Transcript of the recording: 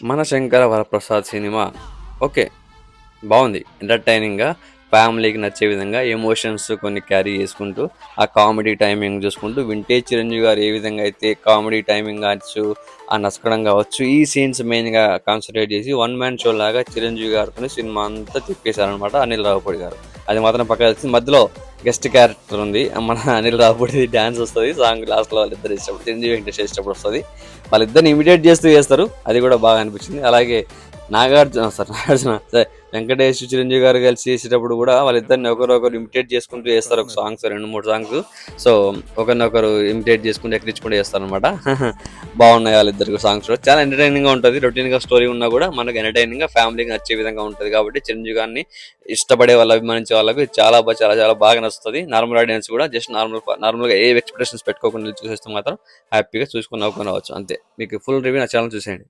మన Shankara Varaprasad cinema okay. బావుంది. ఎంటర్‌టైనింగ్‌గా ఫ్యామిలీకి నచ్చే విధంగా ఎమోషన్స్ కొన్ని క్యారీ చేసుకుంటూ, ఆ కామెడీ టైమింగ్ చూసుకుంటూ, వింటేజ్ చిరంజీవి గారు ఏ విధంగా అయితే కామెడీ టైమింగ్ కావచ్చు, ఆ నసకడం కావచ్చు, ఈ సీన్స్ మెయిన్‌గా కాన్సంట్రేట్ చేసి వన్ మ్యాన్ షో లాగా చిరంజీవి గారితోనే సినిమా అంతా తిప్పేశారనమాట అనిల్ రావిపూడి గారు. అది మాత్రం పక్కా తెలిసింది. మధ్యలో గెస్ట్ క్యారెక్టర్ ఉంది. మన అనిల్ రావిపూడిది డాన్స్ వస్తది. సాంగ్ లాస్ట్‌లో వాళ్ళిద్దరు చేసేటప్పుడు, చిరంజీవి వెంకటేష్ చేసేటప్పుడు వస్తది. వాళ్ళిద్దరిని ఇమిటేట్ చేస్తూ చేస్తారు. అది కూడా బాగా అనిపించింది. అలాగే నాగార్జున వెంకటేష్ చిరంజీవి గారు కలిసి చేసేటప్పుడు కూడా వాళ్ళిద్దరిని ఒకరొకరు ఇమిటేట్ చేసుకుంటూ చేస్తారు. ఒక సాంగ్స్ 2, 3 సాంగ్స్. సో ఒకరినొకరు ఇమిటేట్ చేసుకుంటూ ఎక్కిరించుకుంటూ చేస్తారు అనమాట. బాగున్నాయి వాళ్ళిద్దరికి సాంగ్స్ కూడా. చాలా ఎంటర్టైనింగ్ గా ఉంటుంది. రొటీన్ గా స్టోరీ ఉన్నా కూడా మనకు ఎంటర్టైనింగ్ గా ఫ్యామిలీకి నచ్చే విధంగా ఉంటుంది కాబట్టి చిరంజీవి గారిని ఇష్టపడే వాళ్ళు, అభిమానించే వాళ్ళకి చాలా చాలా బాగా నచ్చుతుంది. నార్మల్ ఆడియన్స్ కూడా జస్ట్ నార్మల్ గా ఏ ఎక్స్పెక్టేషన్స్ పెట్టుకోకుండా చూసేస్తే మాత్రం హ్యాపీగా చూసుకుని నవ్వుకొని రావచ్చు. అంతే. మీకు ఫుల్ రివ్యూ నా ఛానల్ చూసేయండి.